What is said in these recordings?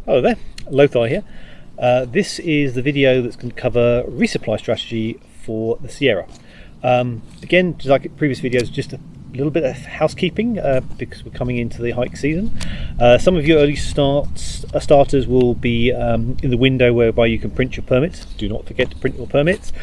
Hello there, Lothar here. This is the video that's going to cover resupply strategy for the Sierra. Again, just like previous videos, just a little bit of housekeeping because we're coming into the hike season. Some of your early starters will be in the window whereby you can print your permits. Do not forget to print your permits.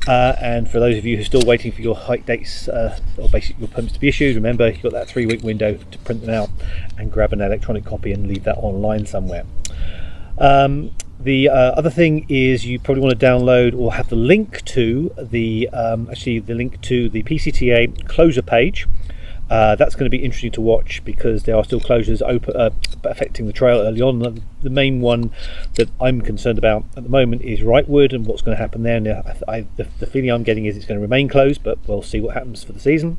And for those of you who are still waiting for your hike dates or basically your permits to be issued, remember you've got that 3-week window to print them out and grab an electronic copy and leave that online somewhere. The other thing is you probably want to download or have the link to the link to the PCTA closure page. That's going to be interesting to watch because there are still closures affecting the trail early on. The main one that I'm concerned about at the moment is Rightwood and what's going to happen there. Now, the feeling I'm getting is it's going to remain closed, but we'll see what happens for the season.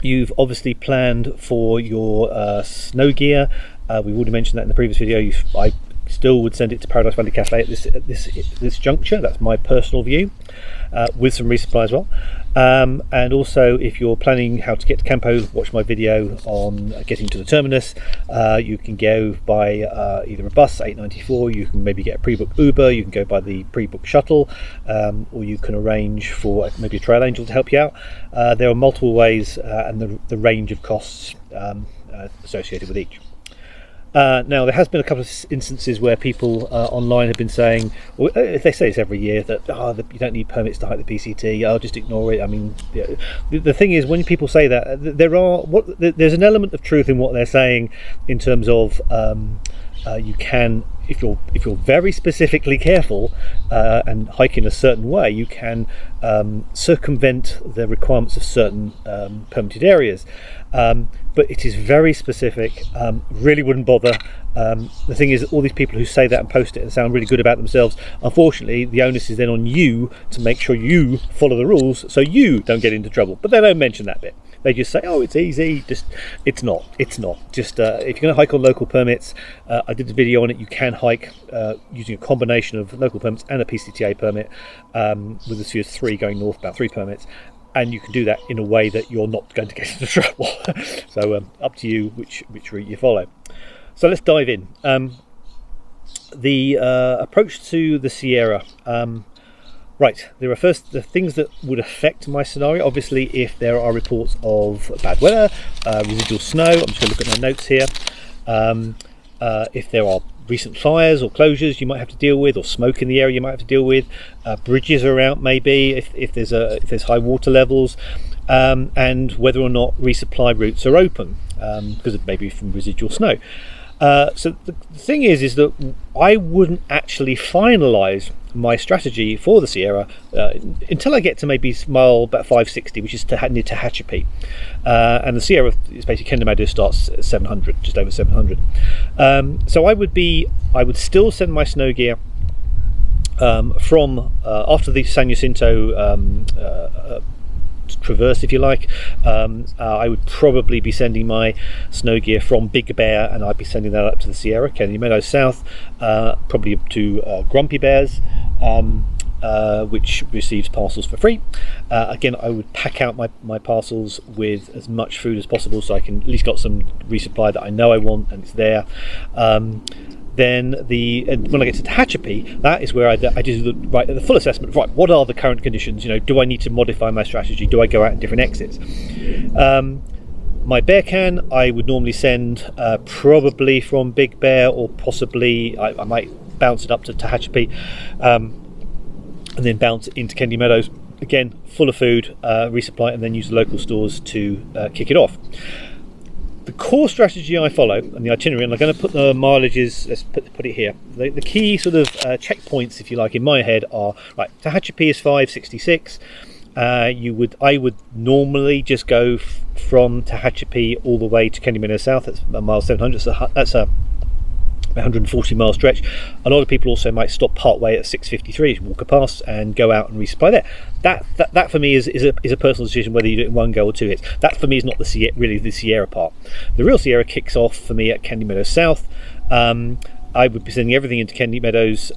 You've obviously planned for your snow gear. We've already mentioned that in the previous video. I still would send it to Paradise Valley Cafe at this juncture. That's my personal view, with some resupply as well. And also, if you're planning how to get to Campo, watch my video on getting to the Terminus. You can go by either a bus, 894, you can maybe get a pre-booked Uber, you can go by the pre-booked shuttle, or you can arrange for maybe a trail angel to help you out. There are multiple ways and the range of costs associated with each. Now, there has been a couple of instances where people online have been saying, well, they say this every year, that you don't need permits to hike the PCT, I'll just ignore it. I mean, the thing is, when people say that, there's an element of truth in what they're saying in terms of you can, if you're very specifically careful and hike in a certain way, you can circumvent the requirements of certain permitted areas. But it is very specific. Really wouldn't bother. The thing is, all these people who say that and post it and sound really good about themselves, unfortunately the onus is then on you to make sure you follow the rules so you don't get into trouble. But they don't mention that bit. They just say, oh, it's easy. It's not. Just if you're going to hike on local permits, I did a video on it. You can hike using a combination of local permits and a PCTA permit, with as few as 3 going northbound, 3 permits. And you can do that in a way that you're not going to get into trouble. So up to you which route you follow. So let's dive in. The approach to the Sierra. Right, there are first the things that would affect my scenario. Obviously, if there are reports of bad weather, residual snow, I'm just going to look at my notes here. If there are recent fires or closures you might have to deal with, or smoke in the area you might have to deal with, bridges are out maybe if there's high water levels, and whether or not resupply routes are open because of maybe from residual snow. So the thing is that I wouldn't actually finalise my strategy for the Sierra until I get to maybe mile about 560, which is near Tehachapi, and the Sierra is basically Meadows starts at 700, just over 700. So I would still send my snow gear from after the San Jacinto traverse, if you like. I would probably be sending my snow gear from Big Bear, and I'd be sending that up to the Sierra, Meadows South, probably to Grumpy Bears, which receives parcels for free. Again, I would pack out my parcels with as much food as possible so I can at least got some resupply that I know I want and it's there. Then when I get to Tehachapi, that is where I do the full assessment. Right, what are the current conditions? Do I need to modify my strategy? Do I go out in different exits? My bear can I would normally send probably from Big Bear, or possibly I might bounce it up to Tehachapi, and then bounce into Kendi Meadows. Again, full of food, resupply, and then use the local stores to kick it off. The core strategy I follow and the itinerary, and I'm going to put the mileages, let's put it here. The key sort of checkpoints, if you like, in my head are, right, Tehachapi is 566. I would normally just go from Tehachapi all the way to Kendi Meadows South. That's mile 700. So that's a 140 mile stretch. A lot of people also might stop part way at 653, walk across and go out and resupply there. That for me is a personal decision whether you do it in one go or 2 hits. That for me is not really the Sierra part. The real Sierra kicks off for me at Kendi Meadows South. I would be sending everything into Kendi Meadows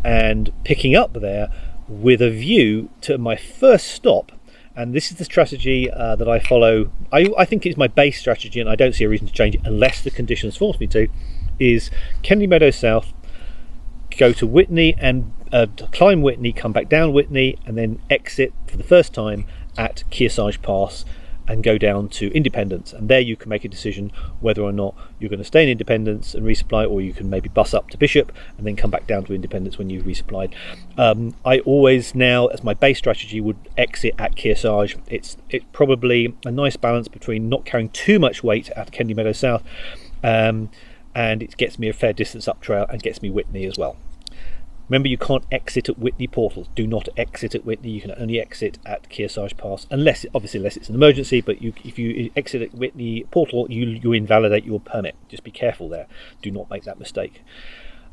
and picking up there with a view to my first stop. And this is the strategy that I follow. I think it's my base strategy, and I don't see a reason to change it unless the conditions force me to. is Kennedy Meadows South, go to Whitney and climb Whitney, come back down Whitney, and then exit for the first time at Kearsarge Pass and go down to Independence. And there you can make a decision whether or not you're going to stay in Independence and resupply, or you can maybe bus up to Bishop and then come back down to Independence when you've resupplied. I always now, as my base strategy, would exit at Kearsarge. It's probably a nice balance between not carrying too much weight at Kennedy Meadows South, and it gets me a fair distance up trail and gets me Whitney as well. Remember, you can't exit at Whitney portals. Do not exit at Whitney. You can only exit at Kearsarge Pass, unless it's an emergency. But if you exit at Whitney portal, you invalidate your permit. Just be careful there. Do not make that mistake.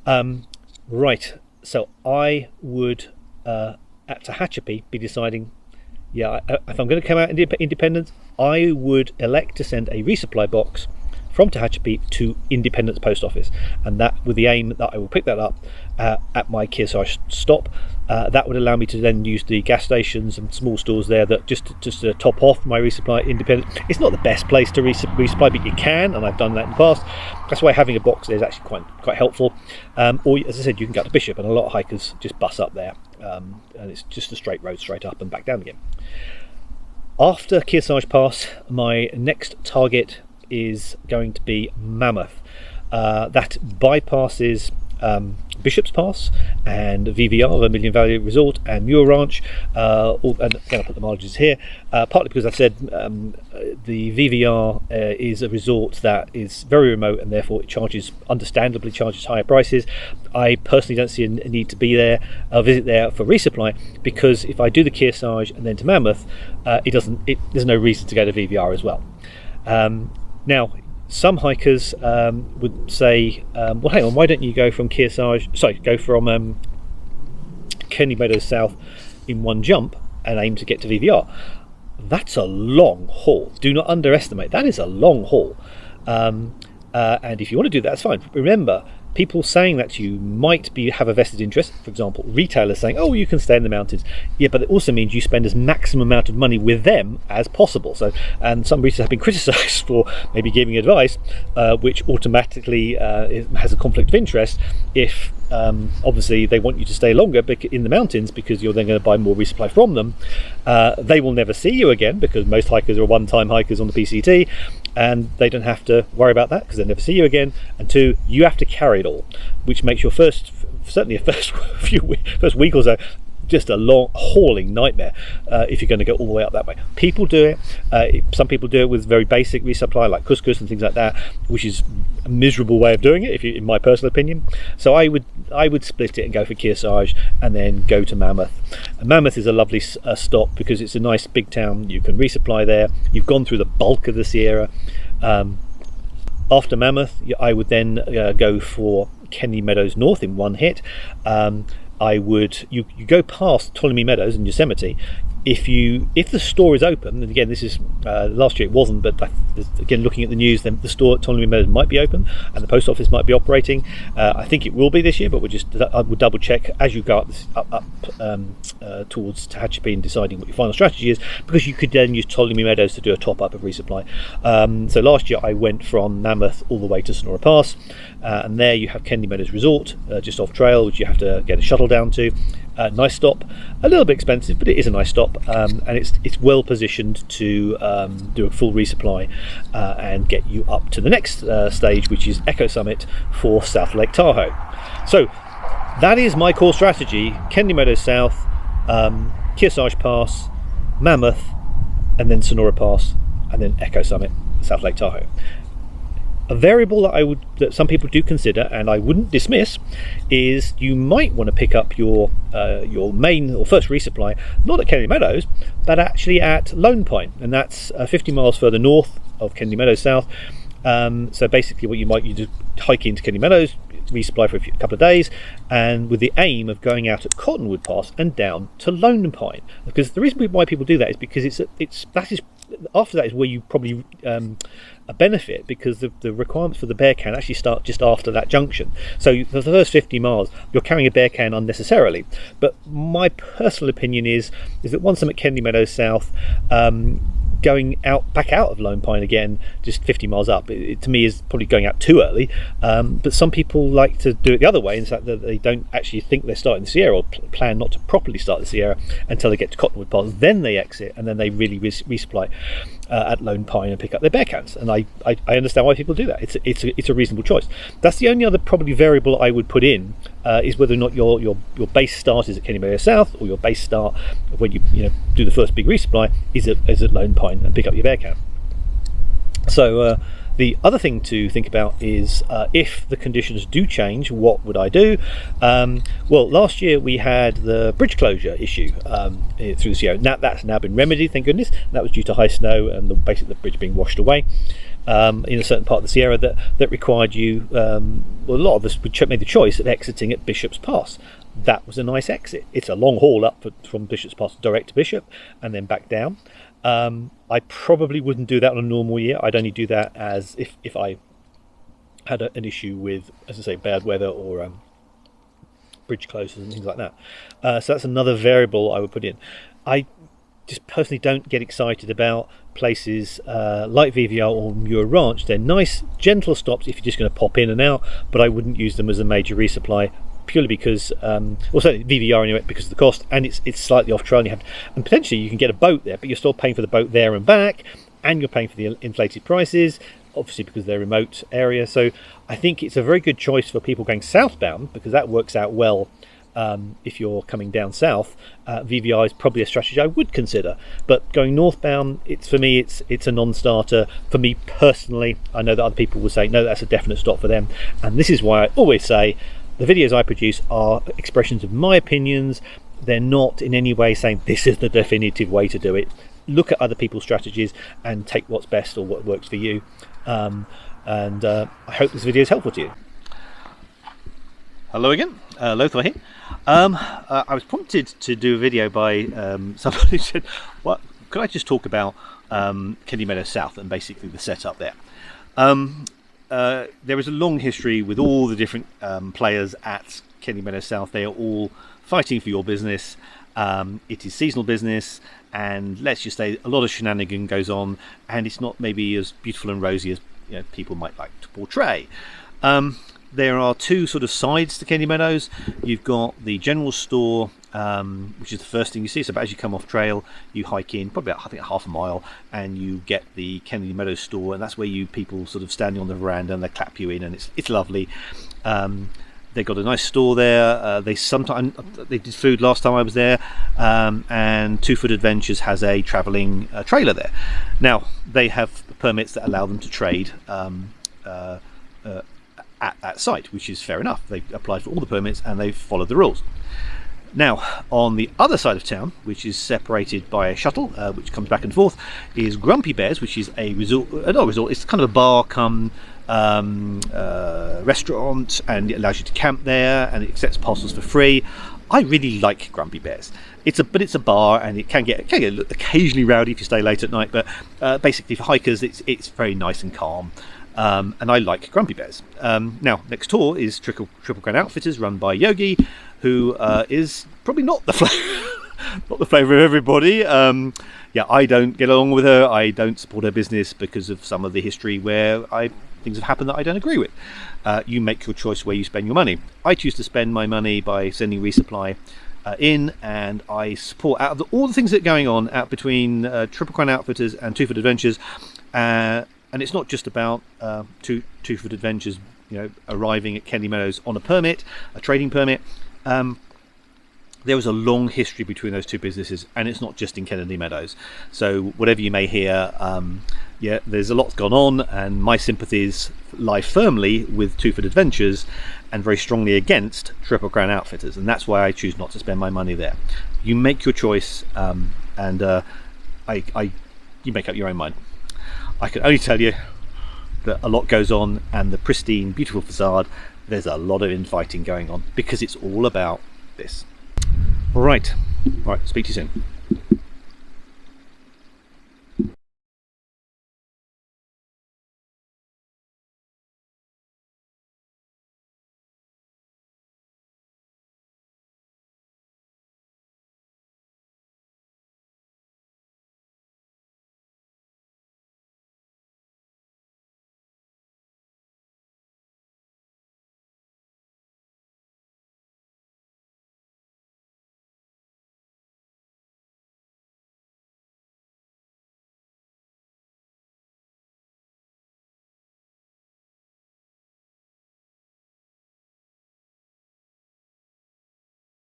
Right. So I would at Tehachapi be deciding, if I'm going to come out in Independence, I would elect to send a resupply box from Tehachapi to Independence Post Office, and that with the aim that I will pick that up at my Kearsarge stop. That would allow me to then use the gas stations and small stores there that just to top off my resupply. Independence, it's not the best place to resupply, but you can, and I've done that in the past. That's why having a box there is actually quite helpful. Or as I said, you can go to Bishop, and a lot of hikers just bus up there, and it's just a straight road straight up and back down again. After Kearsarge Pass, my next target is going to be Mammoth. That bypasses Bishop's Pass and VVR, Vermilion Valley Resort, and Muir Ranch. And again, I'll put the margins here, partly because I said the VVR is a resort that is very remote, and therefore it understandably charges higher prices. I personally don't see a need to be there, visit there for resupply, because if I do the Kearsarge and then to Mammoth, there's no reason to go to VVR as well. Now, some hikers would say, well, hang on, why don't you go from Kennedy Meadows South in one jump and aim to get to VVR? That's a long haul. Do not underestimate. That is a long haul. And if you want to do that, that's fine. Remember, people saying that to you might have a vested interest. For example, retailers saying, oh, you can stay in the mountains. Yeah, but it also means you spend as maximum amount of money with them as possible. So, and some retailers have been criticised for maybe giving advice which automatically has a conflict of interest if obviously they want you to stay longer in the mountains, because you're then going to buy more resupply from them. They will never see you again, because most hikers are one-time hikers on the PCT, and they don't have to worry about that because they'll never see you again. And two, you have to carry it all, which makes your first week or so just a long hauling nightmare if you're going to go all the way up that way. People do it. Some people do it with very basic resupply like couscous and things like that, which is a miserable way of doing it, in my personal opinion. So I would split it and go for Kearsarge and then go to Mammoth. And Mammoth is a lovely stop because it's a nice big town. You can resupply there. You've gone through the bulk of the Sierra. After Mammoth, I would then go for Kennedy Meadows North in one hit. You go past Ptolemy Meadows and Yosemite. If the store is open, and again, this is last year it wasn't, but again, looking at the news, then the store at Ptolemy Meadows might be open and the post office might be operating. I think it will be this year, but I would double check as you go up towards Tehachapi and deciding what your final strategy is, because you could then use Ptolemy Meadows to do a top up of resupply. So last year I went from Mammoth all the way to Sonora Pass, and there you have Kennedy Meadows Resort just off trail, which you have to get a shuttle down to. Nice stop, a little bit expensive, but it is a nice stop, and it's well positioned to do a full resupply and get you up to the next stage, which is Echo Summit for South Lake Tahoe. So that is my core strategy: Kennedy Meadows South, Kearsarge Pass, Mammoth, and then Sonora Pass, and then Echo Summit, South Lake Tahoe. A variable that some people do consider, and I wouldn't dismiss, is you might want to pick up your main or first resupply not at Kennedy Meadows, but actually at Lone Pine, and that's 50 miles further north of Kennedy Meadows South. So basically, what you do, hike into Kennedy Meadows, resupply for a couple of days, and with the aim of going out at Cottonwood Pass and down to Lone Pine. Because the reason why people do that is because after that is where you probably a benefit, because the requirements for the bear can actually start just after that junction. So for the first 50 miles you're carrying a bear can unnecessarily. But my personal opinion is that once I'm at Kennedy Meadows South, going back out of Lone Pine again, just 50 miles up, it to me is probably going out too early. But some people like to do it the other way, in the fact that they don't actually think they're starting the Sierra, or plan not to properly start the Sierra until they get to Cottonwood Pass. Then they exit, and then they really resupply at Lone Pine and pick up their bear cans. And I understand why people do that. It's a reasonable choice. That's the only other probably variable I would put in, is whether or not your base start is at Kenny Meadows South, or your base start when you do the first big resupply is at Lone Pine and pick up your bear can. So the other thing to think about is if the conditions do change, what would I do? Well, last year we had the bridge closure issue through the Sierra. Now that's now been remedied, thank goodness. That was due to high snow and basically the bridge being washed away in a certain part of the Sierra that required you, well, a lot of us made the choice of exiting at Bishop's Pass. That was a nice exit. It's a long haul up from Bishop's Pass direct to Bishop and then back down. I probably wouldn't do that on a normal year. I'd only do that as if I had an issue with, as I say, bad weather or bridge closures and things like that. So that's another variable I would put in. I just personally don't get excited about places like VVR or Muir Ranch. They're nice, gentle stops if you're just going to pop in and out, but I wouldn't use them as a major resupply, purely because, also VVR anyway, because of the cost, and it's slightly off trail, and potentially you can get a boat there, but you're still paying for the boat there and back, and you're paying for the inflated prices, obviously because they're remote area. So I think it's a very good choice for people going southbound, because that works out well. If you're coming down south, VVR is probably a strategy I would consider. But going northbound, for me it's a non-starter. For me personally, I know that other people will say no, that's a definite stop for them, and this is why I always say the videos I produce are expressions of my opinions. They're not in any way saying this is the definitive way to do it. Look at other people's strategies and take what's best or what works for you. I hope this video is helpful to you. Hello again, Lothar here. I was prompted to do a video by somebody who said, "What? Could I just talk about Kenny Meadows South and basically the setup there?" There is a long history with all the different players at Kenny Meadows South. They are all fighting for your business. It is seasonal business, and let's just say a lot of shenanigan goes on, and it's not maybe as beautiful and rosy as people might like to portray. There are two sort of sides to Kenny Meadows. You've got the general store, which is the first thing you see. So as you come off trail, you hike in probably about, I think, half a mile, and you get the Kenny Meadows store, and that's where people sort of standing on the veranda and they clap you in, and it's lovely. They've got a nice store there. They did food last time I was there, and Two Foot Adventures has a travelling trailer there. Now they have permits that allow them to trade at that site, which is fair enough. They applied for all the permits and they've followed the rules. Now, on the other side of town, which is separated by a shuttle, which comes back and forth, is Grumpy Bears, which is a resort. Not a resort. It's kind of a bar come restaurant, and it allows you to camp there, and it accepts parcels for free. I really like Grumpy Bears. It's a bar, and it can get occasionally rowdy if you stay late at night. But basically, for hikers, it's very nice and calm. And I like Grumpy Bears. Now, next door is Triple Crown Outfitters, run by Yogi, who is probably not the flavour of everybody. I don't get along with her. I don't support her business because of some of the history where things have happened that I don't agree with. You make your choice where you spend your money. I choose to spend my money by sending resupply in, and I support out of all the things that are going on out between Triple Crown Outfitters and Two Foot Adventures. And it's not just about Two Foot Adventures, arriving at Kenny Meadows on a permit, a trading permit. There was a long history between those two businesses, and it's not just in Kenny Meadows. So whatever you may hear, there's a lot gone on, and my sympathies lie firmly with Two Foot Adventures and very strongly against Triple Crown Outfitters, and that's why I choose not to spend my money there. You make your choice, and you make up your own mind. I can only tell you that a lot goes on, and the pristine, beautiful facade, there's a lot of infighting going on because it's all about this. Right, speak to you soon.